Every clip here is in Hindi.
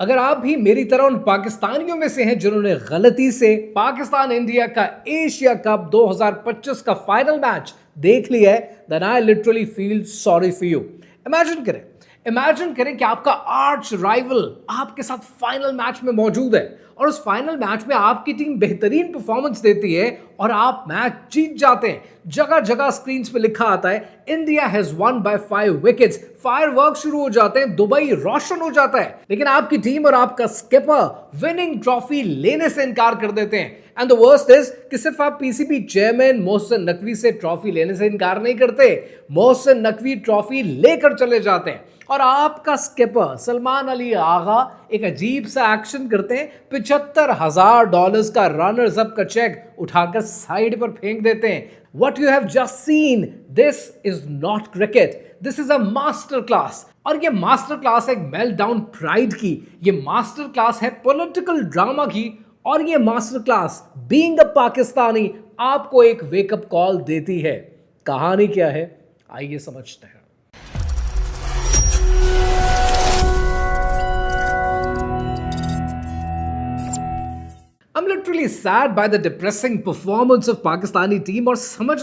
अगर आप भी मेरी तरह उन पाकिस्तानियों में से हैं जिन्होंने गलती से पाकिस्तान इंडिया का एशिया कप 2025 का फाइनल मैच देख लिया है, then I literally feel sorry for you. Imagine करें कि आपका आर्च राइवल आपके साथ फाइनल मैच में मौजूद है और उस फाइनल मैच में आपकी टीम बेहतरीन परफॉर्मेंस देती है और आप मैच जीत जाते हैं। जगह जगह स्क्रीन पे लिखा आता है India has one by 5 wickets, firework शुरू हो जाते हैं, दुबई रोशन हो जाता है, लेकिन आपकी टीम और आपका स्किपर विनिंग ट्रॉफी लेने से इनकार कर देते हैं। एंड द वर्स्ट इज कि सिर्फ आप पीसीबी चेयरमैन मोहसिन नकवी से ट्रॉफी लेने से इनकार नहीं करते, मोहसिन नकवी ट्रॉफी लेकर चले जाते हैं और आपका स्किपर सलमान अली आगा एक अजीब सा एक्शन करते हैं, $75,000 का रनर्स अप का चेक उठाकर साइड पर फेंक देते हैं। What you have just seen, this is not cricket. This is a master class. और ये मास्टर क्लास है मेल्टडाउन प्राइड की, ये मास्टर क्लास है पॉलिटिकल ड्रामा की, और ये master class being a Pakistani आपको एक वेकअप कॉल देती है। कहानी क्या है, आइए समझते हैं। I'm literally sad by the depressing performance of Pakistani team और समझ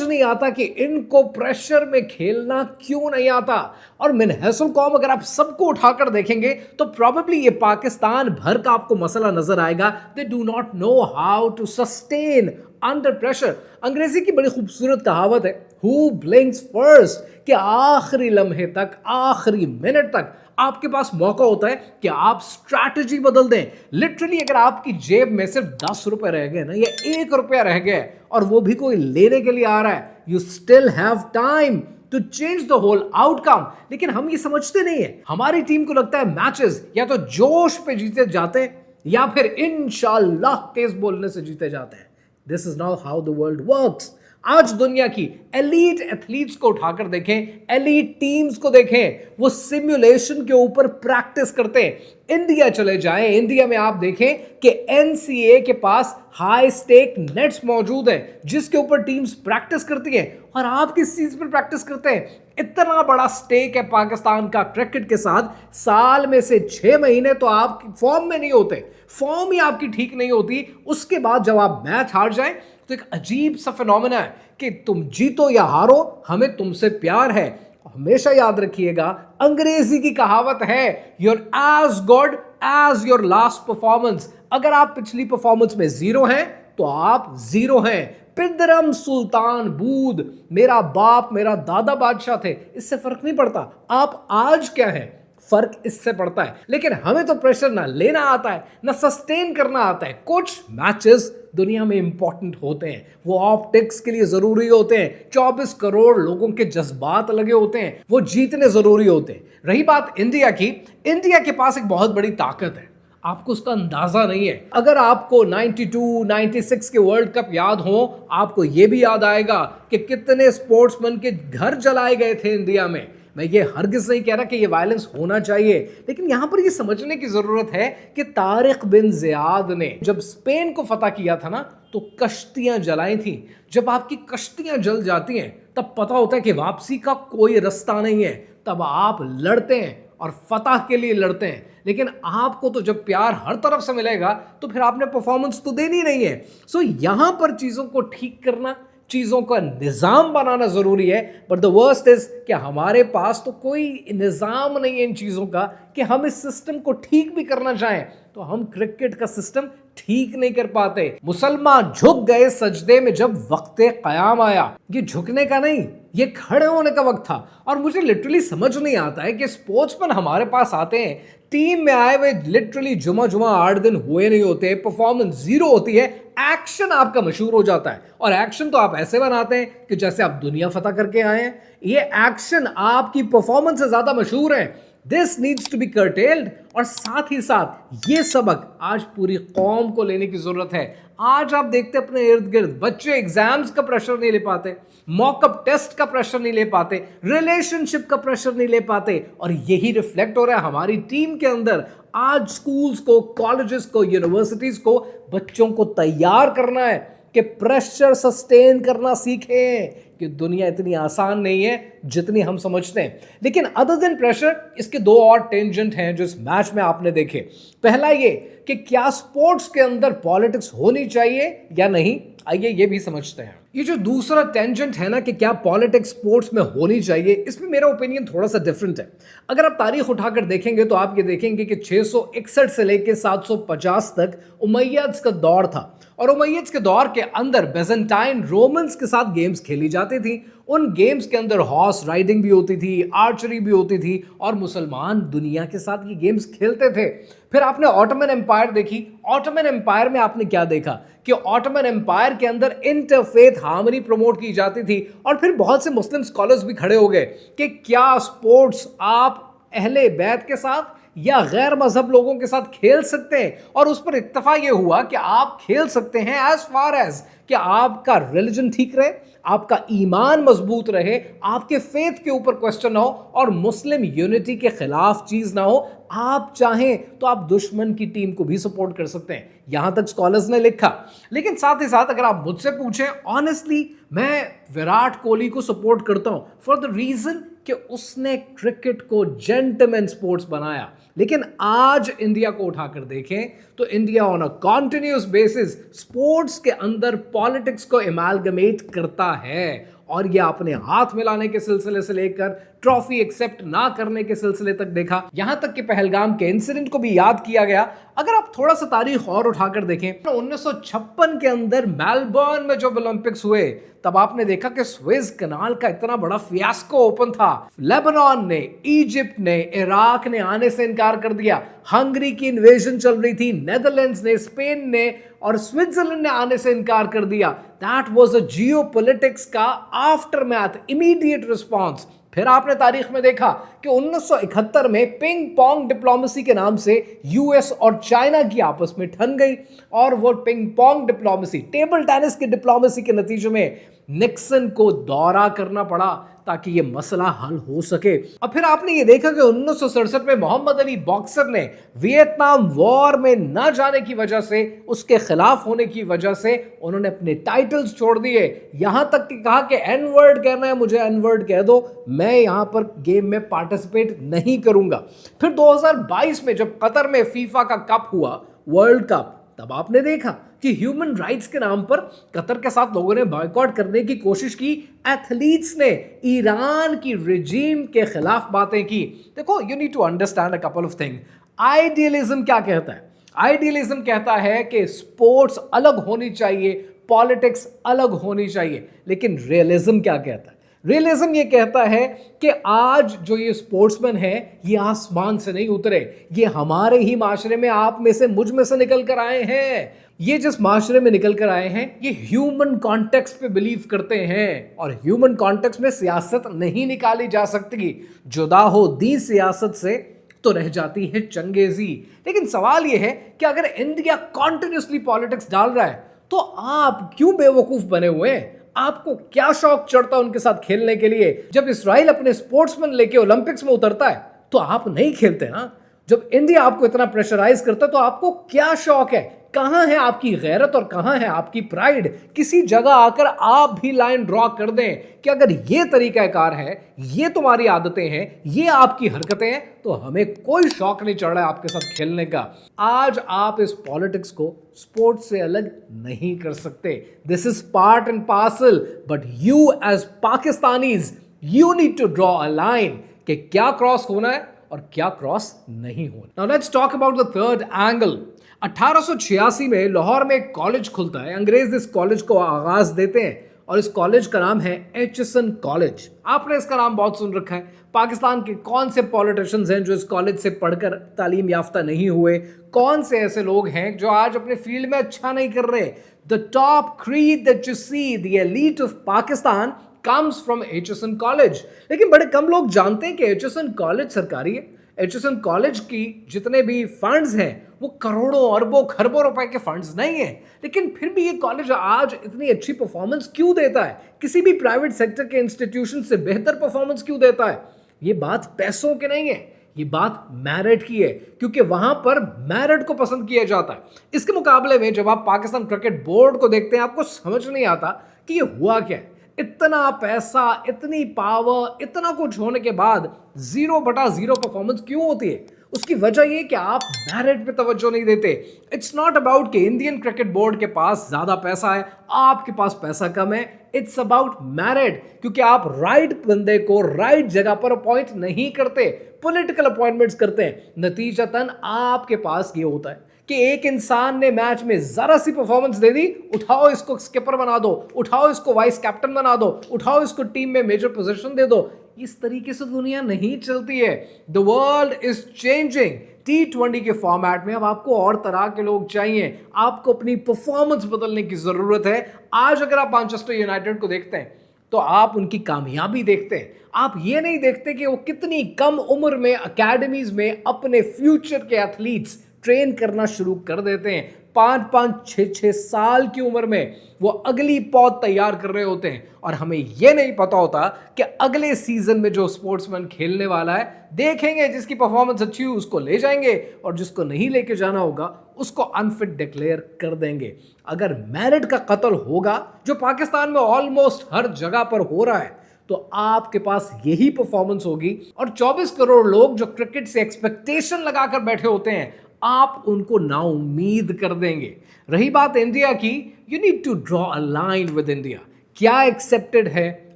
नहीं आता कि इनको प्रेशर में खेलना क्यों नहीं आता। और मिनहसल कौम अगर आप सबको उठाकर देखेंगे तो प्रॉबेबली ये पाकिस्तान भर का आपको मसला नजर आएगा। They do not know how to sustain under pressure. अंग्रेजी की बड़ी खूबसूरत कहावत है, हु ब्लिंक्स फर्स्ट, कि आखिरी लम्हे तक, आखिरी मिनट तक आपके पास मौका होता है कि आप स्ट्रैटेजी बदल दें। लिटरली अगर आपकी जेब में सिर्फ 10 रुपए रह गए ना, या 1 रुपया रह गया और वो भी कोई लेने के लिए आ रहा है, you still have time to change the whole outcome. लेकिन हम ये समझते नहीं है। हमारी टीम को लगता है मैचेस या तो जोश पे जीते जाते हैं या फिर इंशाल्लाह तेज बोलने से जीते जाते हैं। This is not how the world works. आज दुनिया की एलीट एथलीट्स को उठाकर देखें, एलीट टीम्स को देखें, वो सिमुलेशन के ऊपर प्रैक्टिस करते हैं। इंडिया चले जाएं, इंडिया में आप देखें कि एनसीए के पास हाई स्टेक नेट्स मौजूद हैं जिसके ऊपर टीम्स प्रैक्टिस करती हैं। और आप किस चीज पर प्रैक्टिस करते हैं? इतना बड़ा स्टेक है पाकिस्तान का क्रिकेट के साथ, साल में से 6 महीने तो आप फॉर्म में नहीं होते, फॉर्म ही आपकी ठीक नहीं होती। उसके बाद जब आप मैच हार जाएं तो एक अजीब सा फिनोमेना है कि तुम जीतो या हारो, हमें तुमसे प्यार है। हमेशा याद रखिएगा, अंग्रेजी की कहावत है, you're as good as your last performance. अगर आप पिछली परफॉर्मेंस में 0 हैं तो आप 0 हैं। पिदरम सुल्तान बूद, मेरा बाप मेरा दादा बादशाह थे, इससे फर्क नहीं पड़ता आप आज क्या हैं, फर्क इससे पड़ता है। लेकिन हमें तो प्रेशर ना लेना आता है ना सस्टेन करना आता है। कुछ मैचेस दुनिया में इंपॉर्टेंट होते हैं, वो ऑप्टिक्स के लिए जरूरी होते हैं, 24 करोड़ लोगों के जज्बात लगे होते हैं, वो जीतने जरूरी होते हैं। रही बात इंडिया की, इंडिया के पास एक बहुत बड़ी ताकत है, आपको उसका अंदाजा नहीं है। अगर आपको 92, 96 के वर्ल्ड कप याद हो, आपको यह भी याद आएगा कि कितने स्पोर्ट्समैन के घर जलाए गए थे इंडिया में। मैं ये हरगिज़ नहीं कह रहा कि ये वायलेंस होना चाहिए, लेकिन यहां पर ये समझने की जरूरत है कि तारिक बिन ज़ियाद ने जब स्पेन को फतह किया था ना, तो कश्तियां जलाई थी। जब आपकी कश्तियां जल जाती हैं तब पता होता है कि वापसी का कोई रास्ता नहीं है, तब आप लड़ते हैं और फतह के लिए लड़ते हैं। लेकिन आपको तो जब प्यार हर तरफ से मिलेगा तो फिर आपने परफॉर्मेंस तो देनी नहीं है। सो यहां पर चीजों को ठीक करना, चीजों का निजाम बनाना जरूरी है। बट द वर्स्ट इज कि हमारे पास तो कोई निजाम नहीं है इन चीजों का कि हम इस सिस्टम को ठीक भी करना चाहें तो हम क्रिकेट का सिस्टम ठीक नहीं कर पाते। मुसलमान झुक गए सजदे में जब वक्ते कयाम आया। ये झुकने का नहीं, ये खड़े होने का वक्त था। और मुझे लिटरली समझ नहीं आता है कि स्पोर्ट्समैन हमारे पास आते हैं, टीम में आए हुए लिटरली जुमा 8 दिन हुए नहीं होते, परफॉर्मेंस 0 होती है, एक्शन आपका मशहूर हो जाता है। और एक्शन तो आप ऐसे बनाते हैं कि जैसे आप दुनिया फतह करके आए हैं। ये एक्शन आपकी परफॉर्मेंस से ज्यादा मशहूर है। This needs to be curtailed. और साथ ही साथ ये सबक आज पूरी कौम को लेने की जरूरत है। आज आप देखते अपने इर्द गिर्द बच्चे एग्जाम्स का प्रेशर नहीं ले पाते, मॉकअप टेस्ट का प्रेशर नहीं ले पाते, रिलेशनशिप का प्रेशर नहीं ले पाते, और यही रिफ्लेक्ट हो रहा है हमारी टीम के अंदर। आज स्कूल्स को, कॉलेजेस को, यूनिवर्सिटीज को बच्चों को तैयार करना है कि प्रेशर सस्टेन करना सीखें कि दुनिया इतनी आसान नहीं है जितनी हम समझते हैं। लेकिन अदर देन प्रेशर, इसके दो और टेंजेंट हैं जो इस मैच में आपने देखे। पहला ये कि क्या स्पोर्ट्स के अंदर पॉलिटिक्स होनी चाहिए या नहीं, आइए ये भी समझते हैं। ये जो दूसरा टेंजेंट है ना कि क्या पॉलिटिक्स स्पोर्ट्स में होनी चाहिए, इसमें मेरा ओपिनियन थोड़ा सा डिफरेंट है। अगर आप तारीख उठाकर देखेंगे तो आप ये देखेंगे कि 661 से लेकर 750 तक उमैय्यद्स का दौर था, और उमैय्यद्स के दौर के अंदर बेजेंटाइन रोमन्स के साथ गेम्स खेली जाती थी। उन गेम्स के अंदर हॉर्स राइडिंग भी होती थी, आर्चरी भी होती थी, और मुसलमान दुनिया के साथ ये गेम्स खेलते थे। फिर आपने ऑटोमन एम्पायर देखी। ऑटोमन एम्पायर में आपने क्या देखा कि ऑटोमन एम्पायर के अंदर इंटरफेथ हार्मनी प्रमोट की जाती थी। और फिर बहुत से मुस्लिम स्कॉलर्स भी खड़े हो गए कि क्या स्पोर्ट्स आप अहले बैत के साथ या गैर मजहब लोगों के साथ खेल सकते हैं, और उस पर इत्तफा यह हुआ कि आप खेल सकते हैं एज फार एज कि आपका रिलीजन ठीक रहे, आपका ईमान मजबूत रहे, आपके फेथ के ऊपर क्वेश्चन ना हो, और मुस्लिम यूनिटी के खिलाफ चीज ना हो। आप चाहें तो आप दुश्मन की टीम को भी सपोर्ट कर सकते हैं, यहां तक स्कॉलर्स ने लिखा। लेकिन साथ ही साथ अगर आप मुझसे पूछें, ऑनेस्टली मैं विराट कोहली को सपोर्ट करता हूं फॉर द रीजन कि उसने क्रिकेट को जेंटलमैन स्पोर्ट्स बनाया। लेकिन आज इंडिया को उठाकर देखें तो India on a continuous basis sports के अंदर पॉलिटिक्स को एमालगमेट करता है, और ये आपने हाथ मिलाने के सिलसिले से लेकर ट्रॉफी एक्सेप्ट ना करने के सिलसिले तक देखा, यहां तक कि पहलगाम के इंसिडेंट को भी याद किया गया। अगर आप थोड़ा सा तारीख और उठाकर देखें तो 1956 के अंदर मेलबर्न में जब ओलंपिक्स हुए तब आपने देखा कि स्वेज कनाल का इतना बड़ा फियास्को ओपन था। लेबनान ने, इजिप्ट ने, इराक ने आने से इनकार कर दिया, हंगरी की इन्वेजन चल रही थी, नेदरलैंड्स ने, स्पेन ने और स्विट्जरलैंड ने आने से इनकार कर दिया। दैट वाज अ जियोपॉलिटिक्स का आफ्टरमैथ, इमीडिएट रिस्पॉन्स। फिर आपने तारीख में देखा कि 1971 में पिंग पोंग डिप्लोमेसी के नाम से यूएस और चाइना की आपस में ठन गई, और वो ping pong diplomacy, table tennis की डिप्लोमेसी के नतीजे में निक्सन को दौरा करना पड़ा ताकि ये मसला हल हो सके। और फिर आपने ये देखा कि 1967 में मोहम्मद अली बॉक्सर ने वियतनाम वॉर में न जाने की वजह से, उसके खिलाफ होने की वजह से उन्होंने अपने टाइटल्स छोड़ दिए, यहां तक कि कहा कि एन वर्ड कहना है मुझे एन वर्ड कह दो, मैं यहां पर गेम में पार्टिसिपेट नहीं करूंगा। फिर 2022 में जब कतर में फीफा का कप हुआ, वर्ल्ड कप, तब आपने देखा कि ह्यूमन राइट्स के नाम पर कतर के साथ लोगों ने बॉयकॉट करने की कोशिश की। एथलीट्स ने ईरान की रिजीम के खिलाफ बातें की। देखो, you need to understand a couple of thing. Idealism क्या कहता है? आइडियलिज्म कहता है कि स्पोर्ट्स अलग होनी चाहिए, पॉलिटिक्स अलग होनी चाहिए। लेकिन रियलिज्म क्या कहता है? रियलिज्म ये कहता है कि आज जो ये स्पोर्ट्समैन है ये आसमान से नहीं उतरे, ये हमारे ही माशरे में, आप में से, मुझ में से निकल कर आए हैं। ये जिस माशरे में निकल कर आए हैं ये ह्यूमन कॉन्टेक्स्ट पे बिलीव करते हैं, और ह्यूमन कॉन्टेक्स्ट में सियासत नहीं निकाली जा सकती। जुदा हो दी सियासत से तो रह जाती है चंगेजी। लेकिन सवाल यह है कि अगर इंडिया कॉन्टिन्यूसली पॉलिटिक्स डाल रहा है तो आप क्यों बेवकूफ बने हुए हैं? आपको क्या शौक चढ़ता है उनके साथ खेलने के लिए? जब इजराइल अपने स्पोर्ट्समैन लेके ओलंपिक्स में उतरता है तो आप नहीं खेलते ना। जब इंडिया आपको इतना प्रेशराइज करता है तो आपको क्या शौक है? कहां है आपकी गैरत और कहां है आपकी प्राइड? किसी जगह आकर आप भी लाइन ड्रॉ कर दें कि अगर ये तरीकाकार है, ये तुम्हारी आदतें हैं, ये आपकी हरकतें हैं, तो हमें कोई शौक नहीं चढ़ रहा है आपके साथ खेलने का। आज आप इस पॉलिटिक्स को स्पोर्ट्स से अलग नहीं कर सकते। This is part and parcel, but you as Pakistanis, you need to draw a line कि क्या क्रॉस होना है और क्या क्रॉस नहीं होना। Now let's talk about the third angle. 1886 में लाहौर में एक कॉलेज खुलता है। अंग्रेज इस कॉलेज को आगाज देते हैं और इस कॉलेज का नाम है एचसन कॉलेज। आपने इसका नाम बहुत सुन रखा है। पाकिस्तान के कौन से पॉलिटिशियंस हैं जो इस कॉलेज से पढ़कर तालीम याफ्ता नहीं हुए? कौन से ऐसे लोग हैं जो आज अपने फील्ड में अच्छा नहीं कर रहे? The top creed that you see, the elite of Pakistan comes from Aitchison College. लेकिन बड़े कम लोग जानते हैं कि एचएसएन कॉलेज सरकारी है। एचएसएन कॉलेज की जितने भी फंड्स हैं वो करोड़ों अरबों खरबों रुपए के फंड्स नहीं है, लेकिन फिर भी ये कॉलेज आज इतनी अच्छी परफॉर्मेंस क्यों देता है? किसी भी प्राइवेट सेक्टर के इंस्टीट्यूशन से बेहतर परफॉर्मेंस क्यों देता है? ये बात पैसों की नहीं है, ये बात मेरिट की है, क्योंकि वहां पर मेरिट को पसंद किया जाता है। इसके मुकाबले में जब आप पाकिस्तान क्रिकेट बोर्ड को देखते हैं, आपको समझ नहीं आता कि ये हुआ क्या है। इतना पैसा, इतनी पावर, इतना कुछ होने के बाद 0/0 परफॉर्मेंस क्यों होती है? उसकी वजह ये कि आप मेरिट पे तवज्जो नहीं देते। इट्स नॉट अबाउट कि इंडियन क्रिकेट बोर्ड के पास ज्यादा पैसा है, आपके पास पैसा कम है। इट्स अबाउट मेरिट, क्योंकि आप राइट बंदे को राइट जगह पर अपॉइंट नहीं करते, पॉलिटिकल अपॉइंटमेंट्स करते हैं। नतीजतन आपके पास ये होता है कि एक इंसान ने मैच में जरा सी परफॉर्मेंस दे दी, उठाओ इसको स्किपर बना दो, उठाओ इसको वाइस कैप्टन बना दो, उठाओ इसको टीम में मेजर पोजीशन दे दो। इस तरीके से दुनिया नहीं चलती है। The world is changing. T20 के फॉर्मेट में अब आपको और तरह के लोग चाहिए, आपको अपनी परफॉर्मेंस बदलने की जरूरत है। आज अगर आप मैनचेस्टर यूनाइटेड को देखते हैं तो आप उनकी कामयाबी देखते हैं, आप ये नहीं देखते कि वो कितनी कम उम्र में अकेडमीज में अपने फ्यूचर के एथलीट्स ट्रेन करना शुरू कर देते हैं। 5-5, 6-6 साल की उम्र में वो अगली पौध तैयार कर रहे होते हैं, और हमें यह नहीं पता होता कि अगले सीजन में जो स्पोर्ट्समैन खेलने वाला है, देखेंगे जिसकी परफॉर्मेंस अच्छी हो उसको ले जाएंगे, और जिसको नहीं लेके जाना होगा उसको अनफिट डिक्लेयर कर देंगे। अगर मेरिट का कत्ल होगा, जो पाकिस्तान में ऑलमोस्ट हर जगह पर हो रहा है, तो आपके पास यही परफॉर्मेंस होगी, और 24 करोड़ लोग जो क्रिकेट से एक्सपेक्टेशन लगाकर बैठे होते हैं, आप उनको नाउम्मीद कर देंगे। रही बात इंडिया की, you need to draw a line with India. क्या एक्सेप्टेड है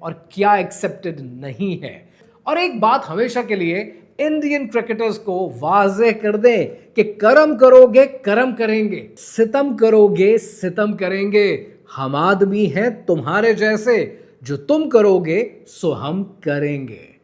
और क्या एक्सेप्टेड नहीं है। और एक बात हमेशा के लिए इंडियन क्रिकेटर्स को वाज़ेह कर दें कि कर्म करोगे कर्म करेंगे, सितम करोगे सितम करेंगे। हम आदमी हैं तुम्हारे जैसे, जो तुम करोगे सो हम करेंगे।